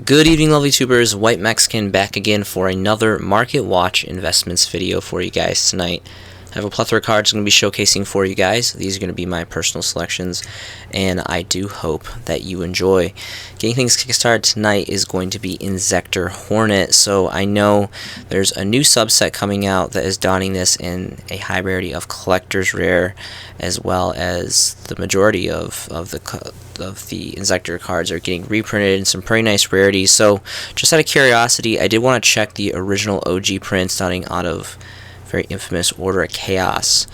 Good evening, lovely tubers. White Mexican back again for another Market Watch investments video for you guys tonight. I have a plethora of cards I'm going to be showcasing for you guys. These are going to be my personal selections, and I do hope that you enjoy. Getting things kickstarted tonight is going to be Insector Hornet. So I know there's a new subset coming out that is donning this in a high rarity of collector's rare, as well as the majority of the Insector cards are getting reprinted in some pretty nice rarities. So just out of curiosity, I did want to check the original OG prints donning out of very infamous Order of Chaos.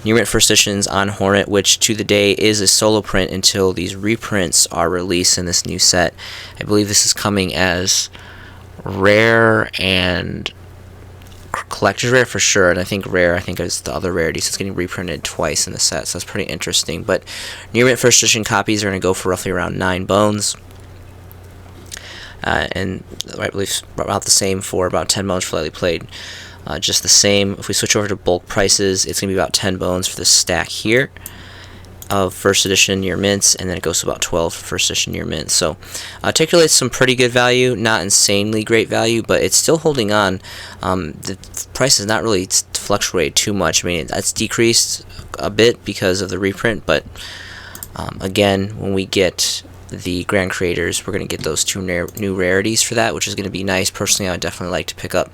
New mint first editions on Hornet, which to the day is a solo print until these reprints are released in this new set. I believe this is coming as rare and collector's rare for sure, and I think rare is the other rarity, so it's getting reprinted twice in the set, so that's pretty interesting. But new mint first edition copies are going to go for roughly around 9 bones. And I believe about the same for about 10 bones for lightly played. Just the same. If we switch over to bulk prices, it's going to be about 10 bones for this stack here of first edition near mints, and then it goes to about 12 for first edition near mints. So articulates some pretty good value, not insanely great value, but it's still holding on. The price has not really fluctuated too much. I mean, that's decreased a bit because of the reprint, but again, when we get the Grand Creators, we're going to get those two new rarities for that, which is going to be nice. Personally, I would definitely like to pick up.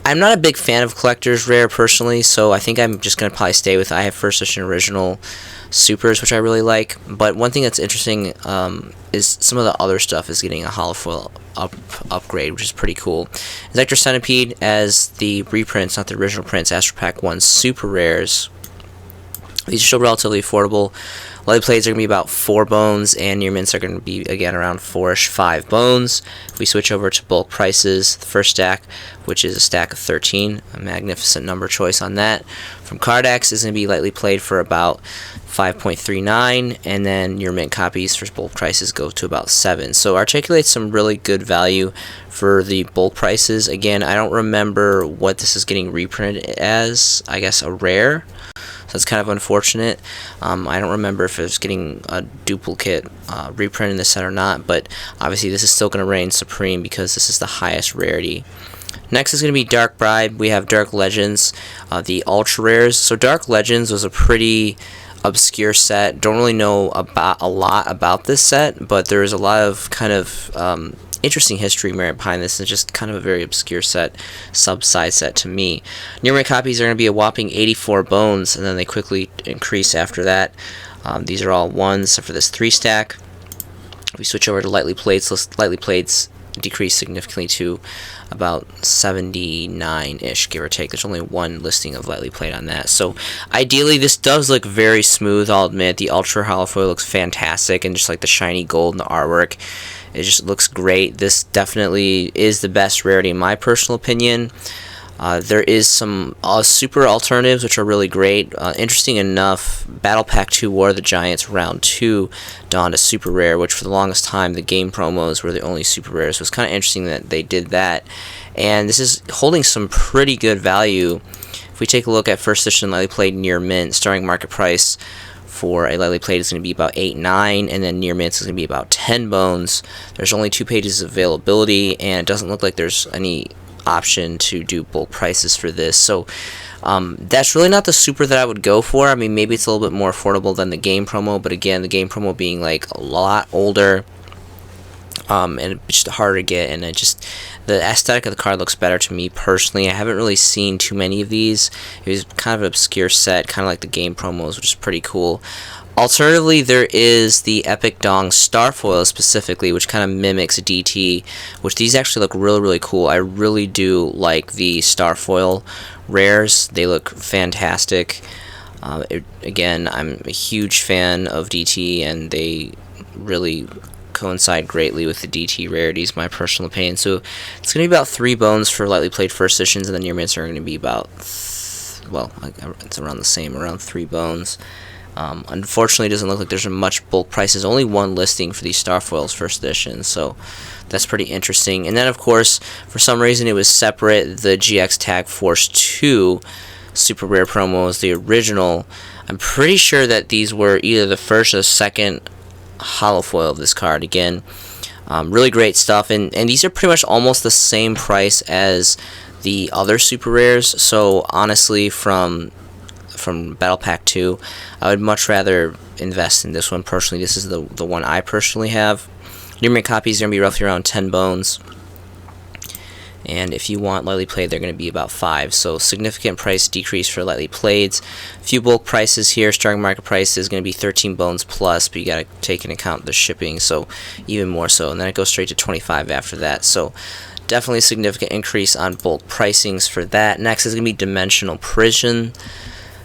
I'm not a big fan of collector's rare personally, so I think I'm just going to probably stay with, I have first edition original supers, which I really like. But one thing that's interesting is some of the other stuff is getting a holofoil upgrade, which is pretty cool. Insector Centipede as the reprints, not the original prints, Astro Pack 1 super rares. These are still relatively affordable. Lightly plays are going to be about 4 bones, and near mints are going to be, again, around 4-ish, 5 bones. If we switch over to bulk prices, the first stack, which is a stack of 13, a magnificent number choice on that. From Cardax is going to be lightly played for about 5.39, and then near mint copies for bulk prices go to about 7. So articulates some really good value for the bulk prices. Again, I don't remember what this is getting reprinted as. I guess a rare. So it's kind of unfortunate. I don't remember if it's getting a duplicate reprint in this set or not, but obviously this is still going to reign supreme because this is the highest rarity. Next is going to be Dark Bribe. We have Dark Legends, the ultra rares. So Dark Legends was a pretty obscure set. Don't really know a lot about this set, but there is a lot of kind of interesting history merit behind this. It's just kind of a very obscure set, sub-size set to me. Near mint copies are going to be a whopping 84 bones, and then they quickly increase after that. These are all ones for this 3 stack. If we switch over to lightly plates, lightly plates decrease significantly to about 79-ish, give or take. There's only one listing of lightly played on that. So ideally, this does look very smooth, I'll admit. The ultra holofoil looks fantastic, and just like the shiny gold and the artwork, it just looks great. This definitely is the best rarity in my personal opinion. There is some super alternatives which are really great. Interesting enough, Battle Pack 2 War of the Giants Round 2 donned a super rare, which for the longest time the game promos were the only super rares. So it's kind of interesting that they did that. And this is holding some pretty good value. If we take a look at first edition lightly played near mint, starting market price for a lightly played is going to be about 8-9, and then near mints is going to be about 10 bones. There's only 2 pages of availability, and it doesn't look like there's any option to do bulk prices for this. So that's really not the super that I would go for. I mean, maybe it's a little bit more affordable than the game promo, but again, the game promo being like a lot older, and it's just harder to get, and the aesthetic of the card looks better to me personally. I haven't really seen too many of these. It was kind of an obscure set, kind of like the game promos, which is pretty cool. Alternatively, there is the Epic Dong Starfoil specifically, which kind of mimics DT, which these actually look really, really cool. I really do like the Starfoil rares. They look fantastic. Again, I'm a huge fan of DT, and they really coincide greatly with the DT rarities, my personal opinion. So it's going to be about 3 bones for lightly played first editions, and then near mints are going to be about, well, it's around the same, around 3 bones. Unfortunately, it doesn't look like there's much bulk prices. Only one listing for these Starfoils first edition, so that's pretty interesting. And then, of course, for some reason, it was separate. The GX Tag Force 2 super rare promos, the original. I'm pretty sure that these were either the first or the second holofoil of this card. Again, Really great stuff, and these are pretty much almost the same price as the other super rares. So honestly, from Battle Pack 2, I would much rather invest in this one personally. This is the one I personally have. Near mint copies are going to be roughly around 10 bones. And if you want lightly played, they're going to be about 5. So significant price decrease for lightly playeds. A few bulk prices here. Starting market price is going to be 13 bones plus, but you got to take into account the shipping, so even more so. And then it goes straight to 25 after that. So definitely a significant increase on bulk pricings for that. Next is going to be Dimensional Prison.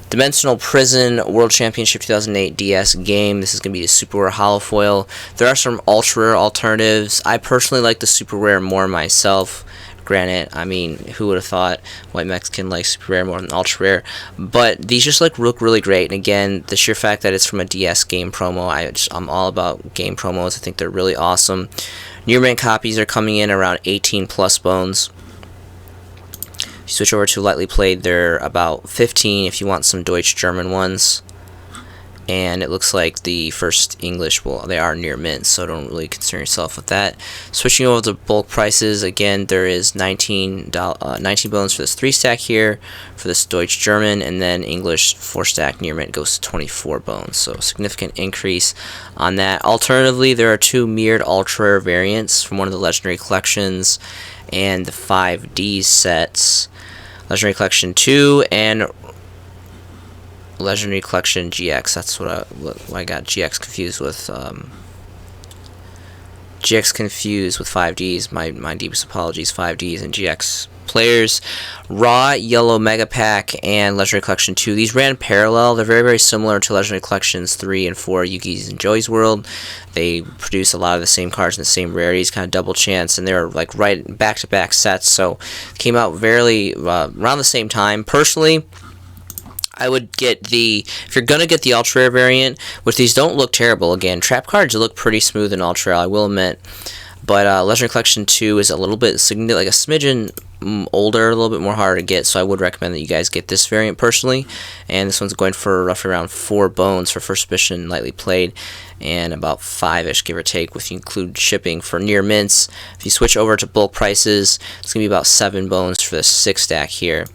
Dimensional Prison World Championship 2008 DS game. This is going to be a super rare holo foil. There are some ultra rare alternatives. I personally like the super rare more myself. Granted, I mean, who would have thought White Mexican likes super rare more than ultra rare? But these just look really great. And again, the sheer fact that it's from a DS game promo, I'm all about game promos. I think they're really awesome. Near mint copies are coming in around 18 plus bones. If you switch over to lightly played, they're about 15 if you want some Deutsch German ones. And it looks like the first English, well, they are near mint, so don't really concern yourself with that. Switching over to bulk prices, again, there is 19 bones for this 3-stack here, for this Deutsch German, and then English 4-stack near mint goes to 24 bones, so significant increase on that. Alternatively, there are 2 mirrored ultra rare variants from one of the Legendary Collections and the 5D sets. Legendary Collection 2 and Legendary Collection GX. That's what I got GX confused with. GX confused with 5Ds. My deepest apologies. 5Ds and GX players. Raw Yellow Mega Pack and Legendary Collection 2. These ran parallel. They're very similar to Legendary Collections 3 and 4, Yugi's and Joey's World. They produce a lot of the same cards and the same rarities, kind of double chance, and they're like right back-to-back sets. So came out around the same time. Personally, I would get if you're going to get the ultra rare variant, which these don't look terrible. Again, trap cards look pretty smooth in ultra rare, I will admit. But Legendary Collection 2 is a little bit, like a smidgen older, a little bit more harder to get, so I would recommend that you guys get this variant personally. And this one's going for roughly around 4 bones for first edition lightly played, and about 5-ish, give or take, if you include shipping for near mints. If you switch over to bulk prices, it's going to be about 7 bones for the 6-stack here.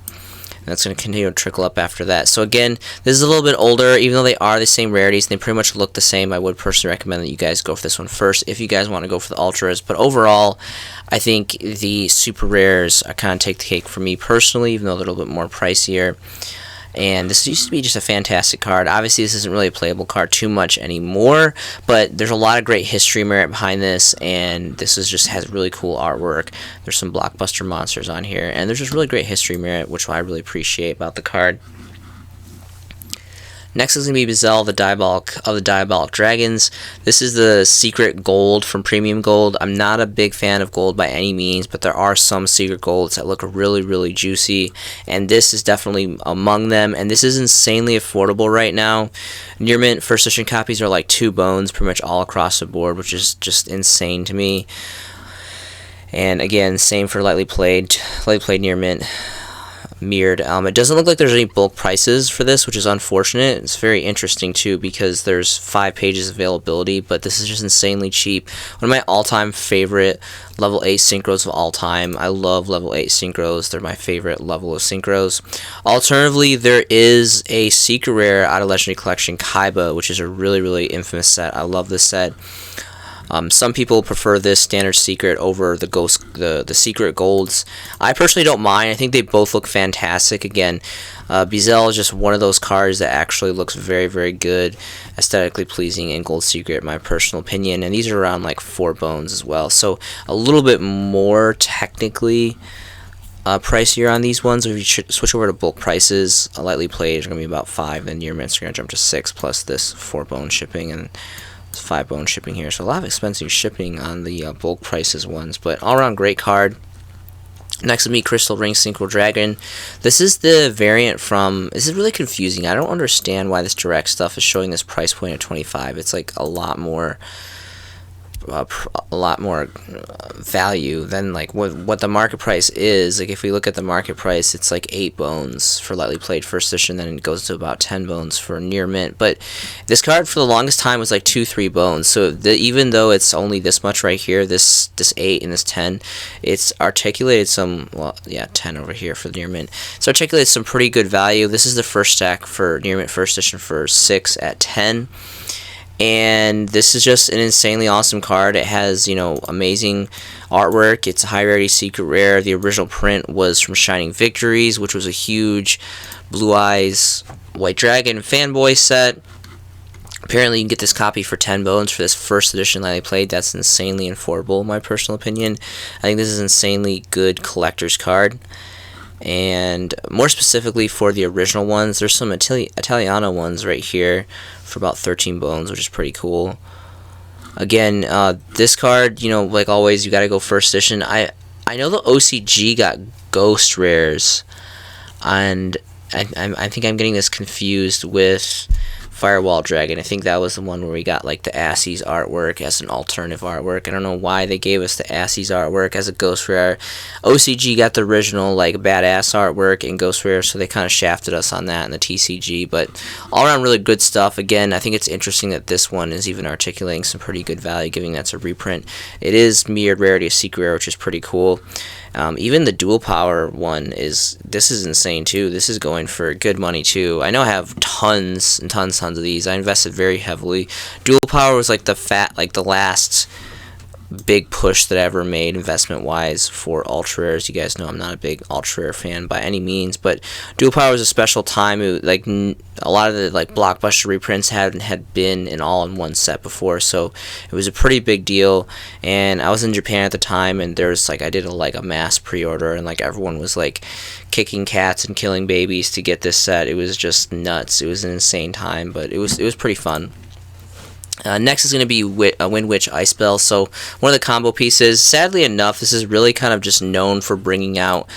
And that's going to continue to trickle up after that. So again, this is a little bit older, even though they are the same rarities, they pretty much look the same. I would personally recommend that you guys go for this one first if you guys want to go for the ultras. But overall, I think the super rares kind of take the cake for me personally, even though they're a little bit more pricier. And this used to be just a fantastic card. Obviously, this isn't really a playable card too much anymore, but there's a lot of great history merit behind this, and this just has really cool artwork. There's some blockbuster monsters on here, and there's just really great history merit, which I really appreciate about the card. Next is going to be Bizel, the Diabolic Dragons. This is the secret gold from Premium Gold. I'm not a big fan of gold by any means, but there are some secret golds that look really juicy, and this is definitely among them, and this is insanely affordable right now. Near mint first edition copies are like 2 bones pretty much all across the board, which is just insane to me. And again, same for lightly played near mint. Mirrored. It doesn't look like there's any bulk prices for this, which is unfortunate. It's very interesting too because there's 5 pages availability, but this is just insanely cheap. One of my all-time favorite level 8 synchros of all time. I love level 8 synchros. They're my favorite level of synchros. Alternatively, there is a secret rare out of Legendary Collection Kaiba, which is a really infamous set. I love this set. Some people prefer this standard secret over the secret golds. I personally don't mind. I think they both look fantastic. Again, Bizel is just one of those cards that actually looks very good, aesthetically pleasing in gold secret, in my personal opinion. And these are around like 4 bones as well, so a little bit more technically pricier on these ones. If you switch over to bulk prices, lightly played is going to be about 5, and near mints are going to jump to 6 plus this 4 bone shipping, and 5 bone shipping here, so a lot of expensive shipping on the bulk prices ones, but all around great card. Next will be Crystal Ring Synchro Dragon. This is the variant from, this is really confusing. I don't understand why this direct stuff is showing this price point at 25. It's like a lot more a lot more value than like what the market price is. Like if we look at the market price, it's like 8 bones for lightly played first edition, then it goes to about 10 bones for near mint. But this card for the longest time was like 2-3 bones. So even though it's only this much right here, this 8 and this 10, it's articulated some, well, yeah, 10 over here for the near mint. It's articulated some pretty good value. This is the first stack for near mint first edition for 6 at 10. And this is just an insanely awesome card. It has, you know, amazing artwork. It's a high rarity secret rare. The original print was from Shining Victories, which was a huge Blue Eyes White Dragon fanboy set. Apparently you can get this copy for 10 bones for this first edition lightly played. That's insanely affordable in my personal opinion. I think this is an insanely good collector's card. And more specifically for the original ones, there's some Italiano ones right here for about 13 bones, which is pretty cool. Again, this card, you know, like always, you gotta go first edition. I know the OCG got ghost rares, and I think I'm getting this confused with Firewall Dragon. I think that was the one where we got like the Assie's artwork as an alternative artwork. I don't know why they gave us the Assie's artwork as a ghost rare. OCG got the original like badass artwork and ghost rare, so they kind of shafted us on that in the TCG. But all around really good stuff. Again, I think it's interesting that this one is even articulating some pretty good value, given that's a reprint. It is mirrored rarity of secret rare, which is pretty cool. Even the dual power one is insane too. This is going for good money too. I know I have tons and tons of these. I invested very heavily. Dual power was like the last big push that I ever made investment wise for ultra rares. You guys know I'm not a big ultra rare fan by any means, but dual power was a special time. It, like a lot of the like blockbuster reprints had been in all in one set before, so it was a pretty big deal. And I was in Japan at the time, and there's like I did a mass pre-order, and like everyone was like kicking cats and killing babies to get this set. It was just nuts. It was an insane time, but it was pretty fun. Next is going to be Wind Witch Ice Bell. So one of the combo pieces. Sadly enough, this is really kind of just known for bringing out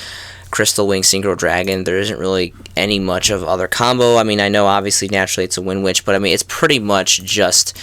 Crystal Wing Synchro Dragon. There isn't really any much of other combo. I mean, I know obviously naturally it's a Wind Witch, but I mean it's pretty much just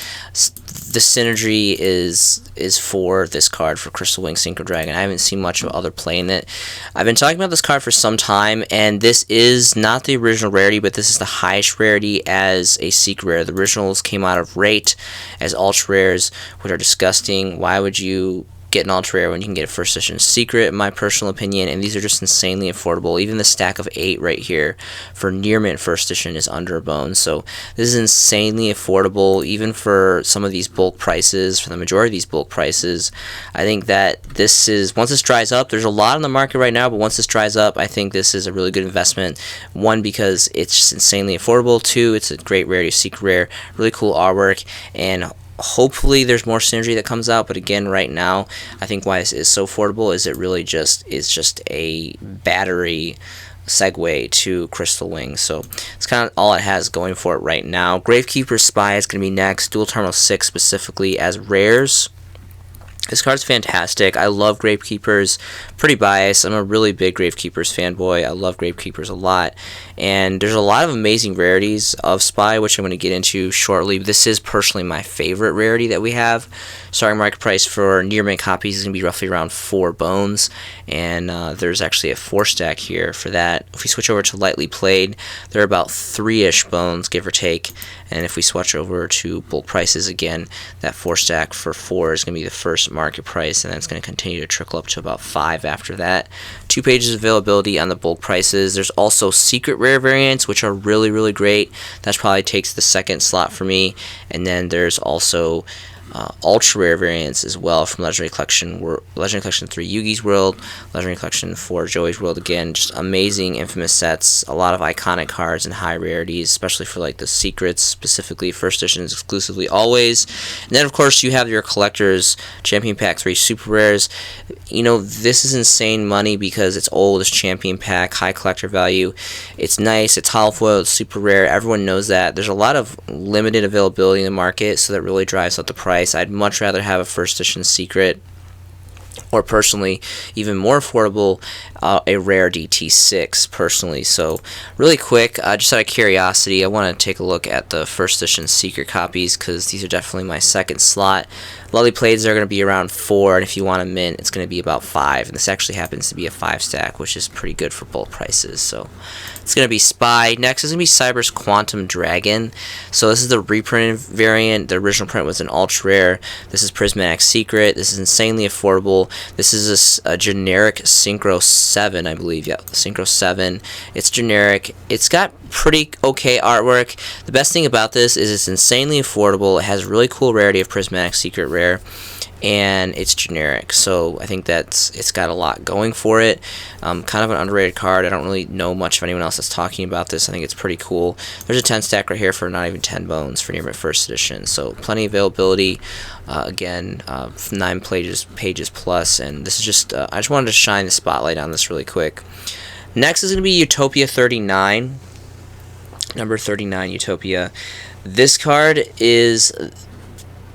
the synergy is for this card for Crystal Wing Synchro Dragon. I haven't seen much of other play in it. I've been talking about this card for some time, and this is not the original rarity, but this is the highest rarity as a secret rare. The originals came out of rate as ultra rares, which are disgusting. Why would you get an ultra rare when you can get a first edition secret, in my personal opinion? And these are just insanely affordable. Even the stack of 8 right here for near mint first edition is under a bone. So this is insanely affordable, even for some of these bulk prices, for the majority of these bulk prices. I think that this is, once this dries up, there's a lot on the market right now, but once this dries up, I think this is a really good investment. One, because it's just insanely affordable. 2, it's a great rarity, secret rare, really cool artwork, and hopefully there's more synergy that comes out. But again, right now, I think why this is so affordable is it really just is just a battery segue to Crystal Wing. So it's kind of all it has going for it right now. Gravekeeper's Spy is going to be next. Dual Terminal 6 specifically as rares. This card's fantastic. I love Gravekeepers. Pretty biased. I'm a really big Gravekeepers fanboy. I love Gravekeepers a lot. And there's a lot of amazing rarities of Spy, which I'm going to get into shortly. This is personally my favorite rarity that we have. Starting market price for near mint copies is going to be roughly around 4 bones. And there's actually a 4 stack here for that. If we switch over to lightly played, they're about 3-ish bones, give or take. And if we switch over to bulk prices again, that 4 stack for 4 is going to be the first market price, and then it's going to continue to trickle up to about 5 after that. 2 pages of availability on the bulk prices. There's also secret rare variants, which are really, really great. That probably takes the second slot for me. And then there's also ultra rare variants as well from Legendary Collection 3 Yugi's World, Legendary Collection 4 Joey's World. Again, just amazing infamous sets, a lot of iconic cards and high rarities, especially for like the secrets, specifically first editions exclusively always. And then of course you have your collectors Champion Pack 3 super rares. You know, this is insane money because it's old, it's Champion Pack, high collector value. It's nice, it's hollow foil, it's super rare. Everyone knows that. There's a lot of limited availability in the market, so that really drives up the price. I'd much rather have a first edition secret, or personally, even more affordable, a rare DT6 personally. So really quick, just out of curiosity, I want to take a look at the first edition secret copies because these are definitely my second slot. Lightly playeds are going to be around 4, and if you want a mint, it's going to be about 5. And this actually happens to be a 5 stack, which is pretty good for bulk prices. So it's going to be Spy. Next is going to be Cyber's Quantum Dragon. So this is the reprinted variant. The original print was an ultra rare. This is Prismatic Secret. This is insanely affordable. This is a generic Synchro 7, I believe. Yeah, Synchro 7. It's generic. It's got pretty okay artwork. The best thing about this is it's insanely affordable. It has really cool rarity of Prismatic Secret rare, and it's generic, so I think it's got a lot going for it. Kind of an underrated card. I don't really know much of anyone else that's talking about this. I think it's pretty cool. There's a 10 stack right here for not even 10 bones for Near First Edition, so plenty of availability. Again, 9 pages plus, and this is just I just wanted to shine the spotlight on this really quick. Next is going to be Utopia 39. Number 39, Utopia. This card is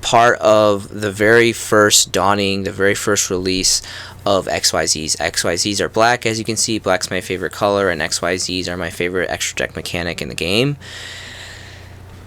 part of the very first dawning, the very first release of XYZs. XYZs are black, as you can see. Black's my favorite color, and XYZs are my favorite extra deck mechanic in the game.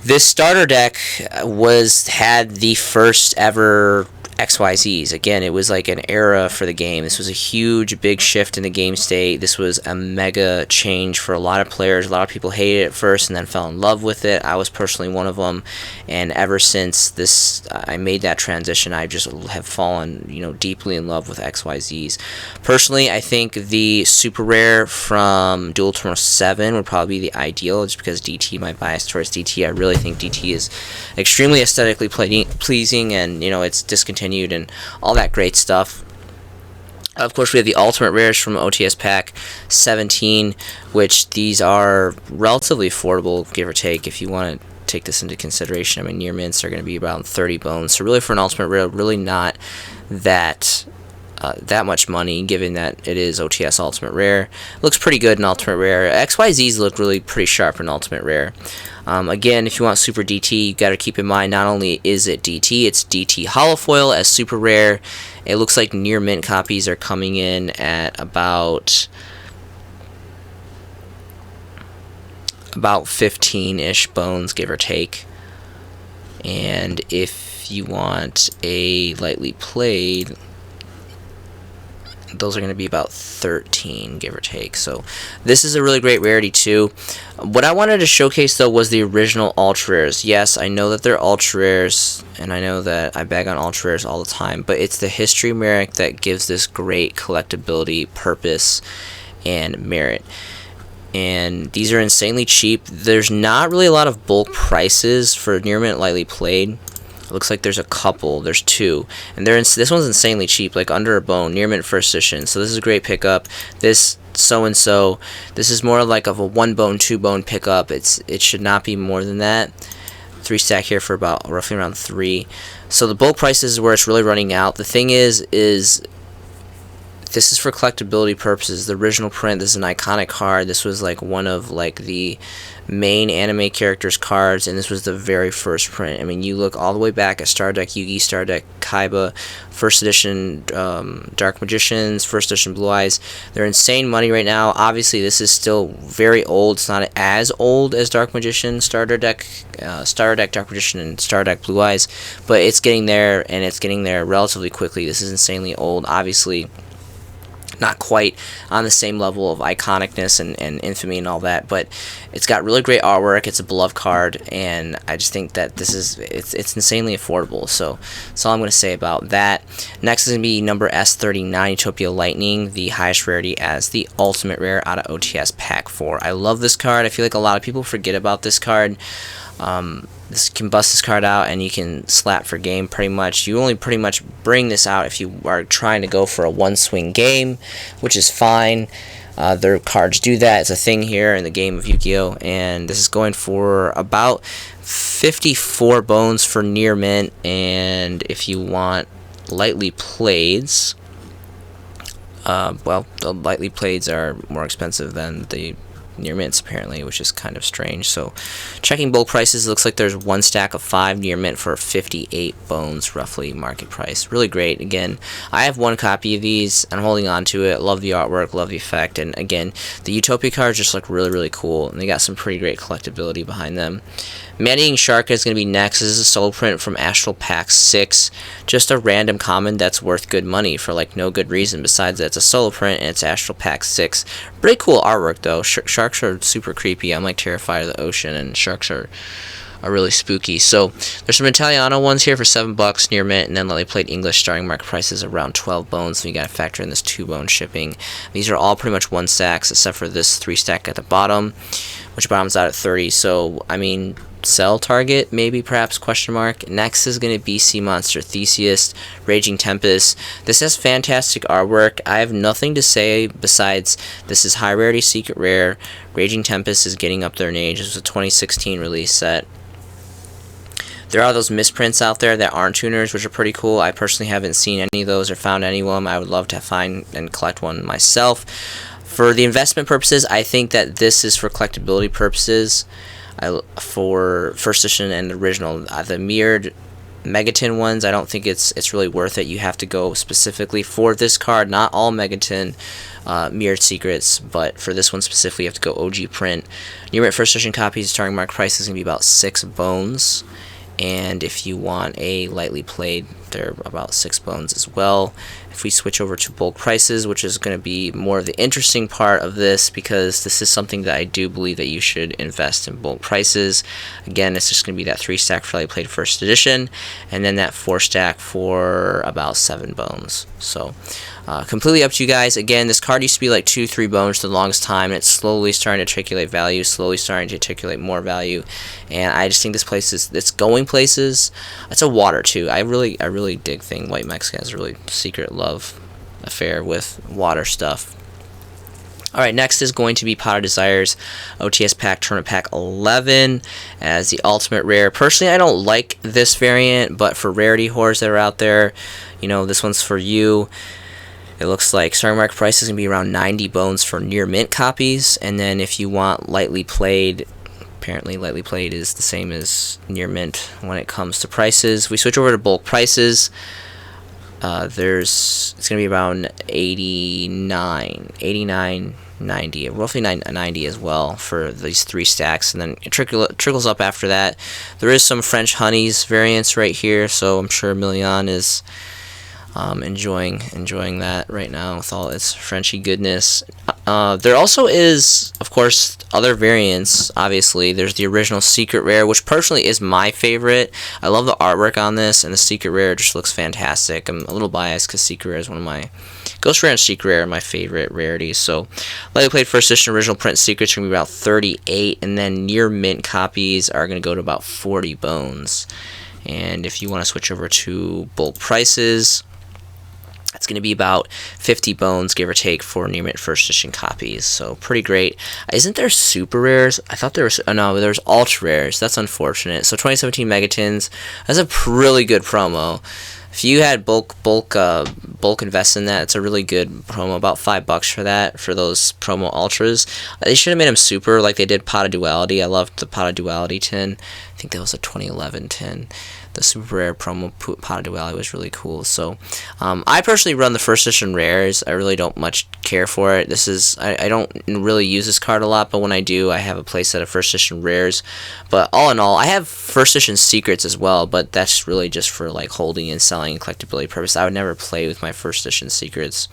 This starter deck had the first ever XYZs. Again, it was like an era for the game. This was a huge, big shift in the game state. This was a mega change for a lot of players. A lot of people hated it at first and then fell in love with it. I was personally one of them, and ever since I made that transition, I just have fallen, deeply in love with XYZs. Personally, I think the super rare from Dual Terminal 7 would probably be the ideal, just because DT, my bias towards DT, I really think DT is extremely aesthetically pleasing, and it's discontinued and all that great stuff. Of course, we have the ultimate rares from OTS Pack 17, which these are relatively affordable, give or take, if you want to take this into consideration. I mean, near mints are going to be around 30 bones, so really for an ultimate rare, really not that much money, given that it is OTS Ultimate Rare. It looks pretty good in Ultimate Rare. XYZs look really pretty sharp in Ultimate Rare. Again, if you want Super DT, you got to keep in mind not only is it DT, it's DT Holofoil as Super Rare. It looks like near mint copies are coming in at about 15-ish bones, give or take. And if you want a lightly played, those are going to be about 13, give or take. So this is a really great rarity too. What I wanted to showcase though was the original ultra rares. Yes, I know that they're ultra rares, and I know that I bag on ultra rares all the time, but it's the history merit that gives this great collectability, purpose, and merit. And these are insanely cheap. There's not really a lot of bulk prices for near mint lightly played. It looks like there's a couple. There's 2, and this one's insanely cheap, like under a bone, near mint first edition. So this is a great pickup. This so-and-so, this is more like of a 1 bone, 2 bone pickup. It should not be more than that. 3 stack here for about roughly around 3. So the bulk price is where it's really running out. The thing is this is for collectability purposes. The original print, this is an iconic card. This was like one of the main anime characters cards, and this was the very first print. I mean, you look all the way back at Star Deck Yugi, Star Deck Kaiba, first edition Dark Magicians, first edition Blue Eyes. They're insane money right now. Obviously, this is still very old. It's not as old as Dark Magician, Starter Deck Dark Magician, and Star Deck Blue Eyes, but it's getting there, and it's getting there relatively quickly. This is insanely old. Obviously, not quite on the same level of iconicness and infamy and all that, but it's got really great artwork. It's a beloved card, and I just think that it's insanely affordable. So that's all I'm going to say about that. Next is going to be number S39, Utopia Lightning, the highest rarity as the ultimate rare out of OTS Pack 4. I love this card. I feel like a lot of people forget about this card. This can bust this card out and you can slap for game pretty much. You only pretty much bring this out if you are trying to go for a one-swing game, which is fine. Their cards do that. It's a thing here in the game of Yu-Gi-Oh! And this is going for about 54 bones for near mint. And if you want lightly playeds, well, the lightly playeds are more expensive than the near mints apparently, which is kind of strange. So checking bulk prices, it looks like there's one stack of 5 near mint for 58 bones roughly market price. Really great. Again, I have one copy of these. I'm holding on to it. Love the artwork, love the effect, and again, the Utopia cards just look really cool, and they got some pretty great collectability behind them. Man-Eating Shark is going to be next. This is a solo print from Astral Pack 6. Just a random common that's worth good money for like no good reason besides that it's a solo print and it's Astral Pack 6. Pretty cool artwork though. Sharks are super creepy. I'm like terrified of the ocean, and sharks are really spooky. So there's some Italiano ones here for $7 near mint, and then lightly played English starting market prices around 12 bones. So you got to factor in this 2-bone shipping. These are all pretty much 1 stacks except for this 3 stack at the bottom, which bottoms out at 30. So I mean, sell target maybe, perhaps, question mark. Next is going to be Sea Monster Theseus, Raging Tempest. This has fantastic artwork. I have nothing to say besides this is high rarity, secret rare. Raging Tempest is getting up there in age. This was a 2016 release set. There are those misprints out there that aren't tuners, which are pretty cool. I personally haven't seen any of those or found any of them. I would love to find and collect one myself. For the investment purposes, I think that this is for collectability purposes. For first edition and original, the mirrored Megaton ones, I don't think it's really worth it. You have to go specifically for this card. Not all Megaton mirrored secrets, but for this one specifically, you have to go OG print. Near mint first edition copies, starting market price is going to be about 6 bones. And if you want a lightly played, they're about 6 bones as well. If we switch over to bulk prices, which is going to be more of the interesting part of this, because this is something that I do believe that you should invest in bulk prices. Again, it's just going to be that 3 stack for lightly played first edition, and then that 4 stack for about 7 bones. So completely up to you guys. Again, this card used to be like 2-3 bones for the longest time, and it's slowly starting to articulate value, slowly starting to articulate more value, and I just think this place it's going places. It's a water too. I really dig thing. White Mexican has a really secret love affair with water stuff. Alright, next is going to be Pot of Desires OTS Pack Tournament Pack 11 as the ultimate rare. Personally, I don't like this variant, but for rarity whores that are out there, you know, this one's for you. It looks like starting market price is going to be around 90 bones for near mint copies, and then if you want lightly played, apparently lightly played is the same as near mint when it comes to prices. We switch over to bulk prices. It's going to be around 89, 90, roughly 90 as well for these 3 stacks, and then it trickles up after that. There is some French Honeys variants right here, so I'm sure Million is enjoying that right now with all its Frenchy goodness. There also is, of course, other variants. Obviously, there's the original Secret Rare, which personally is my favorite. I love the artwork on this, and the Secret Rare just looks fantastic. I'm a little biased because Secret Rare is one of my Ghost Rare and Secret Rare are my favorite rarities. So, lightly played first edition original print secrets are going to be about 38, and then near mint copies are going to go to about 40 bones. And if you want to switch over to bulk prices, it's going to be about 50 bones, give or take, for near mint first edition copies. So pretty great. Isn't there super rares? I thought there was. Oh no, there's ultra rares. That's unfortunate. So 2017 Megatons. That's a really good promo. If you had bulk invest in that, it's a really good promo. About $5 for that, for those promo ultras. They should have made them super like they did Pot of Duality. I loved the Pot of Duality tin. I think that was a 2011 tin. The super rare promo Pot of Duality was really cool. So I personally run the first edition rares. I really don't much care for it. I don't really use this card a lot, but when I do, I have a playset of first edition rares. But all in all, I have first edition secrets as well, but that's really just for like holding and selling and collectability purpose. I would never play with my first edition secrets.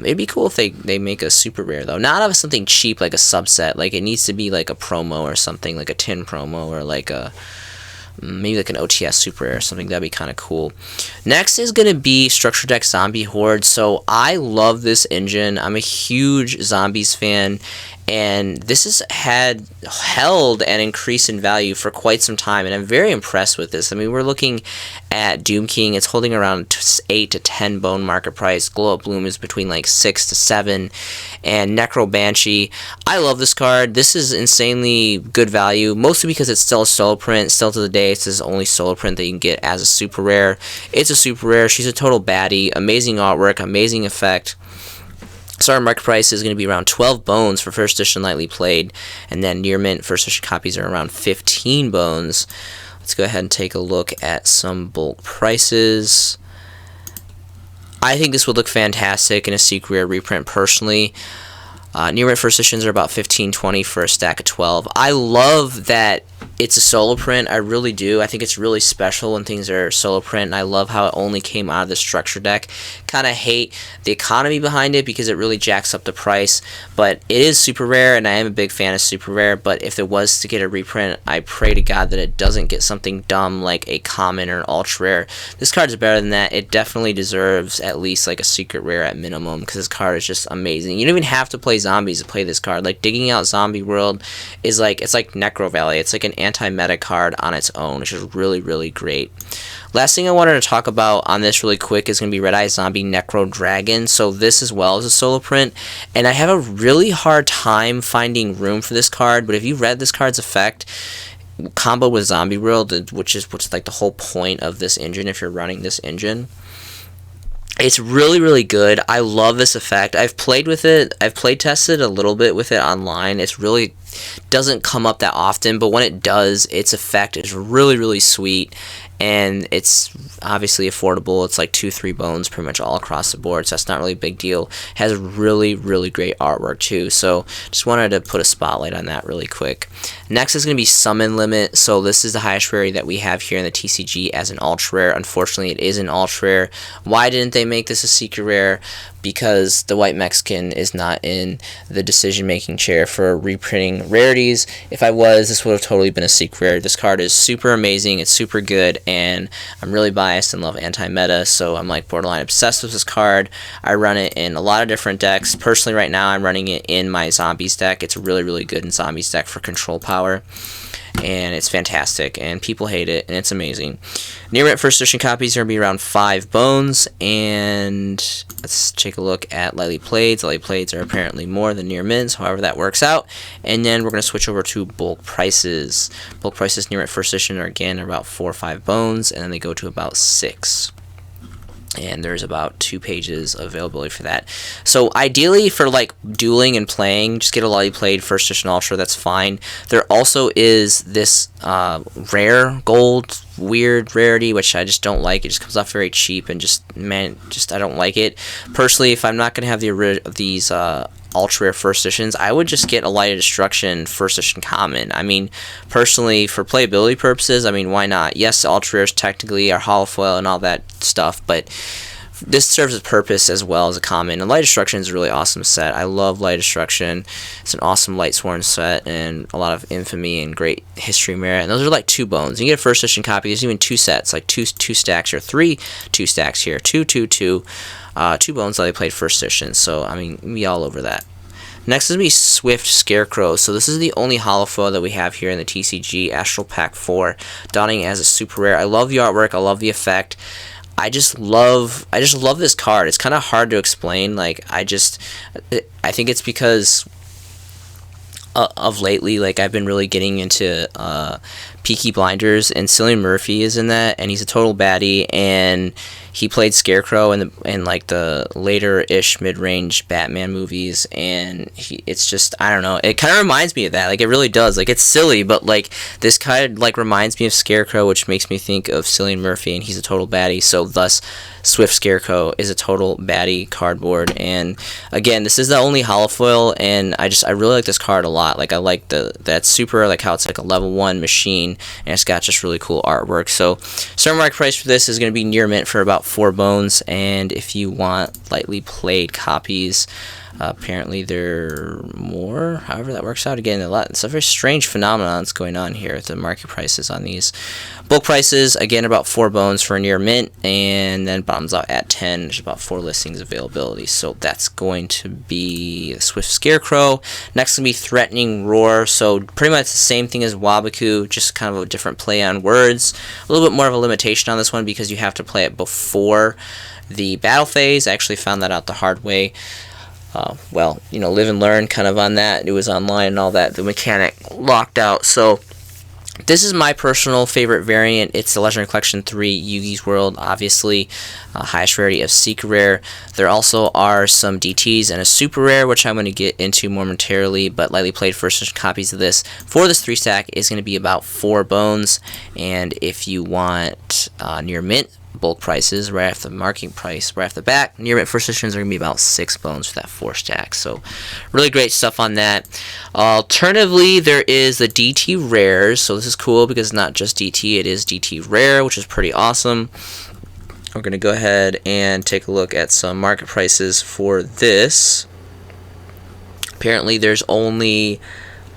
It'd be cool if they make a super rare though, not of something cheap like a subset. Like it needs to be like a promo or something, like a tin promo or like a maybe like an OTS super rare or something. That'd be kind of cool. Next is going to be Structure Deck Zombie Horde. So I love this engine. I'm a huge Zombies fan, and this has held and increased in value for quite some time, and I'm very impressed with this. I mean, we're looking at Doom King. It's holding around 8 to 10 bone market price. Glow Up Bloom is between like 6 to 7, and Necro Banshee. I love this card. This is insanely good value, mostly because it's still a solo print. Still to the day, it's his only solo print that you can get as a super rare. It's a super rare. She's a total baddie. Amazing artwork, amazing effect. Starting market price is going to be around 12 bones for first edition lightly played, and then near mint first edition copies are around 15 bones. Let's go ahead and take a look at some bulk prices. I think this would look fantastic in a secret rare reprint personally. Near mint first editions are about $15-20 for a stack of 12. I love that it's a solo print. I really do. I think it's really special when things are solo print, and I love how it only came out of the structure deck. Kind of hate the economy behind it because it really jacks up the price, but it is super rare, and I am a big fan of super rare. But if it was to get a reprint, I pray to God that it doesn't get something dumb like a common or an ultra rare. This card is better than that. It definitely deserves at least like a secret rare at minimum, because this card is just amazing. You don't even have to play zombies to play this card. Like, digging out Zombie World is like, it's like Necro Valley. It's like an anti-meta card on its own, which is really, really great. Last thing I wanted to talk about on this really quick is going to be Red Eye Zombie Necro Dragon. So this as well is a solo print, and I have a really hard time finding room for this card, but if you read this card's effect, combo with Zombie World, which is like the whole point of this engine if you're running this engine, it's really, really good. I love this effect. I've played with it. I've play tested a little bit with it online. It's really doesn't come up that often, but when it does, its effect is really, really sweet, and it's obviously affordable. It's like 2-3 bones pretty much all across the board, so that's not really a big deal. It has really, really great artwork too, so just wanted to put a spotlight on that really quick. Next is going to be Summon Limit. So this is the highest rarity that we have here in the TCG as an ultra rare. Unfortunately, it is an ultra rare. Why didn't they make this a secret rare? Because the White Mexican is not in the decision-making chair for reprinting rarities. If I was, this would have totally been a secret rare. This card is super amazing. It's super good, and I'm really biased and love anti-meta, so I'm like borderline obsessed with this card. I run it in a lot of different decks. Personally, right now, I'm running it in my Zombies deck. It's really, really good in Zombies deck for control power, and it's fantastic, and people hate it, and it's amazing. Near mint first edition copies are going to be around 5 bones, and let's take a look at lightly played. Lightly playeds are apparently more than near mints, however that works out. And then we're going to switch over to bulk prices. Bulk prices near mint first edition are again about 4 or 5 bones, and then they go to about 6. And there's about 2 pages of availability for that. So ideally for like dueling and playing, just get a lightly played first edition ultra, that's fine. There also is this rare gold weird rarity, which I just don't like. It just comes off very cheap, and just I don't like it. Personally, if I'm not going to have these ultra rare first editions, I would just get a Light of Destruction first edition common. I mean, personally, for playability purposes, I mean, why not? Yes, ultra rares technically are holofoil and all that stuff, but this serves a purpose as well as a common. And Light Destruction is a really awesome set. I love Light Destruction. It's an awesome Lightsworn set, and a lot of infamy and great history merit. And those are like 2 bones. You get a first edition copy. There's even 2 sets, like two stacks here, 2 stacks here, 2 bones that they played first edition. So I mean, be all over that. Next is going to be Swift Scarecrow. So this is the only holofoil that we have here in the TCG, Astral Pack 4, dawning as a super rare. I love the artwork. I love the effect. I just love this card. It's kind of hard to explain. Like, I think it's because of lately, like, I've been really getting into Peaky Blinders, and Cillian Murphy is in that, and he's a total baddie, and he played Scarecrow in like the later-ish mid-range Batman movies, and it's just, I don't know, it kind of reminds me of that. Like, it really does. Like, it's silly, but like this kind of like reminds me of Scarecrow, which makes me think of Cillian Murphy, and he's a total baddie. So thus, Swift Scarecrow is a total baddie cardboard. And again, this is the only holofoil, and I really like this card a lot. Like, I like that super, like how it's like a level 1 machine, and it's got just really cool artwork. So starting market price for this is going to be near mint for about 4 bones, and if you want lightly played copies, apparently they're more. However that works out, again, it's a very strange phenomenon that's going on here with the market prices on these. Bulk prices, again, about 4 bones for a near mint, and then bottoms out at 10. There's about 4 listings availability. So that's going to be Swift Scarecrow. Next is going to be Threatening Roar. So pretty much the same thing as Wabaku, just kind of a different play on words. A little bit more of a limitation on this one because you have to play it before the battle phase. I actually found that out the hard way. Well, live and learn kind of on that. It was online and all that. The mechanic locked out. So This is my personal favorite variant. It's the Legendary Collection 3 Yugi's World, obviously. Highest rarity of Secret Rare. There also are some DTs and a Super Rare, which I'm going to get into momentarily, but lightly played first edition copies of this for this 3-stack is going to be about 4 bones, and if you want near mint bulk prices right after the marking price right off the back, near mint first editions are going to be about 6 bones for that 4-stack. So really great stuff on that. Alternatively, there is the DT rares. So this is cool because it's not just DT, it is DT rare, which is pretty awesome. We're going to go ahead and take a look at some market prices for this. Apparently there's only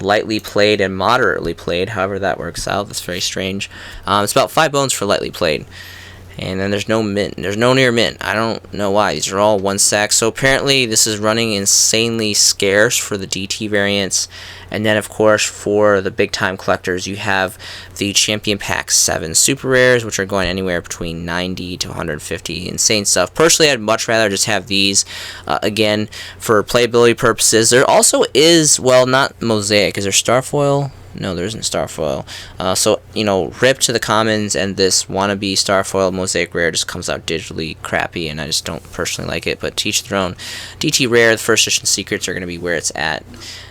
lightly played and moderately played, however that works out. That's very strange. It's about 5 bones for lightly played. And then there's no mint. There's no near mint. I don't know why. These are all 1-stack. So apparently this is running insanely scarce for the DT variants. And then of course for the big time collectors you have the Champion Pack 7 Super Rares, which are going anywhere between 90 to 150. Insane stuff. Personally, I'd much rather just have these again for playability purposes. There also is, well, not Mosaic. Is there Starfoil? No, there isn't Starfoil. So, you know, RIP to the commons, and this wannabe Starfoil Mosaic Rare just comes out digitally crappy, and I just don't personally like it, but to each their own. DT Rare, the first edition secrets are going to be where it's at,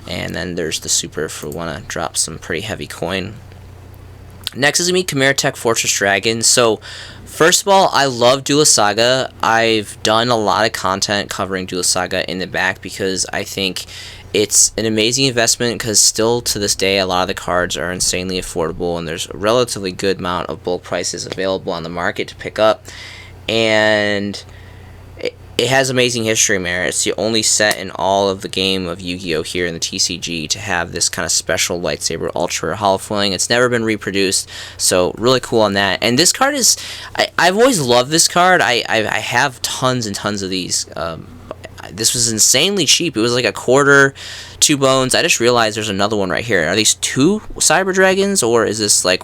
and then there's the Super if we want to drop some pretty heavy coin. Next is going to be Chimera Tech Fortress Dragon. So, first of all, I love Duelist Saga. I've done a lot of content covering Duelist Saga in the back because I think it's an amazing investment, because still to this day a lot of the cards are insanely affordable and there's a relatively good amount of bulk prices available on the market to pick up, and it has amazing history merit. It's the only set in all of the game of Yu-Gi-Oh! Here in the TCG to have this kind of special lightsaber ultra holofoiling. It's never been reproduced, so really cool on that. And this card is, I've always loved this card. I have tons and tons of these. This was insanely cheap. It was like a quarter, 2 bones. I just realized there's another one right here. Are these 2 Cyber Dragons, or is this like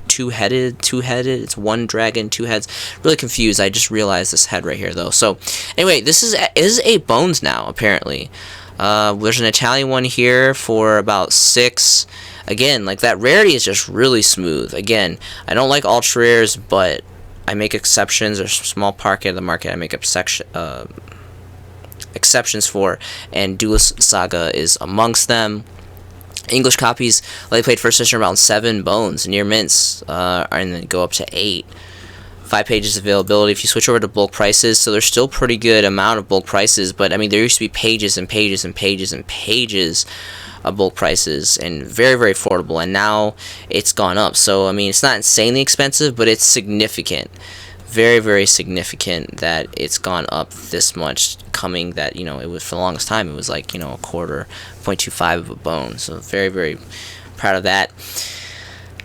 two-headed? It's 1 dragon, 2 heads. Really confused. I just realized this head right here though. So anyway, this is 8 bones now apparently. There's an Italian one here for about 6. Again, like that rarity is just really smooth. Again, I don't like ultra rares, but I make exceptions. There's a small pocket of the market I make exceptions for, and Duelist Saga is amongst them. English copies, like played first edition, around 7 bones. Near mints and then go up to 8. 5 pages availability. If you switch over to bulk prices, so there's still pretty good amount of bulk prices, but I mean there used to be pages and pages and pages and pages of bulk prices, and very, very affordable, and now it's gone up. So I mean it's not insanely expensive, but it's significant. Very, very significant that it's gone up this much, coming that, you know, it was for the longest time it was like, you know, a quarter, 0.25 of a bone. So very, very proud of that.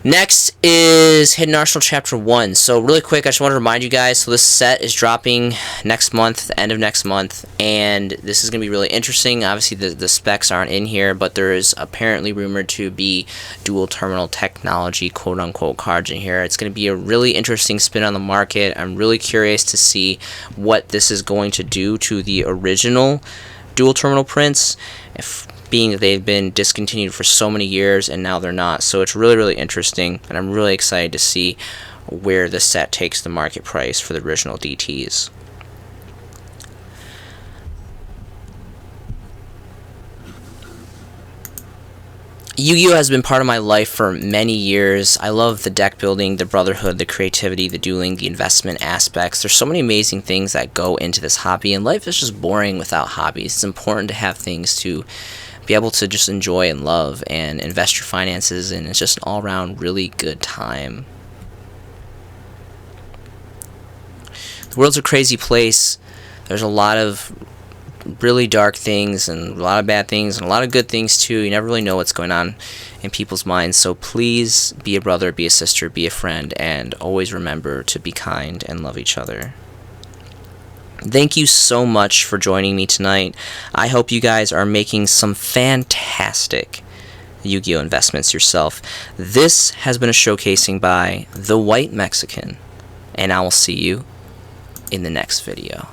Next is Hidden Arsenal Chapter 1. So really quick, I just want to remind you guys, so this set is dropping next month, the end of next month, and this is going to be really interesting. Obviously the specs aren't in here, but there is apparently rumored to be dual terminal technology quote-unquote cards in here. It's going to be a really interesting spin on the market. I'm really curious to see what this is going to do to the original dual terminal prints, being that they've been discontinued for so many years and now they're not. So it's really, really interesting, and I'm really excited to see where this set takes the market price for the original DTs. Yu-Gi-Oh! Has been part of my life for many years. I love the deck building, the brotherhood, the creativity, the dueling, the investment aspects. There's so many amazing things that go into this hobby, and life is just boring without hobbies. It's important to have things to be able to just enjoy and love and invest your finances, and it's just an all-around really good time. The world's a crazy place. There's a lot of really dark things and a lot of bad things and a lot of good things too. You never really know what's going on in people's minds, so please be a brother, be a sister, be a friend, and always remember to be kind and love each other. Thank you so much for joining me tonight. I hope you guys are making some fantastic Yu-Gi-Oh! Investments yourself. This has been a showcasing by The White Mexican, and I will see you in the next video.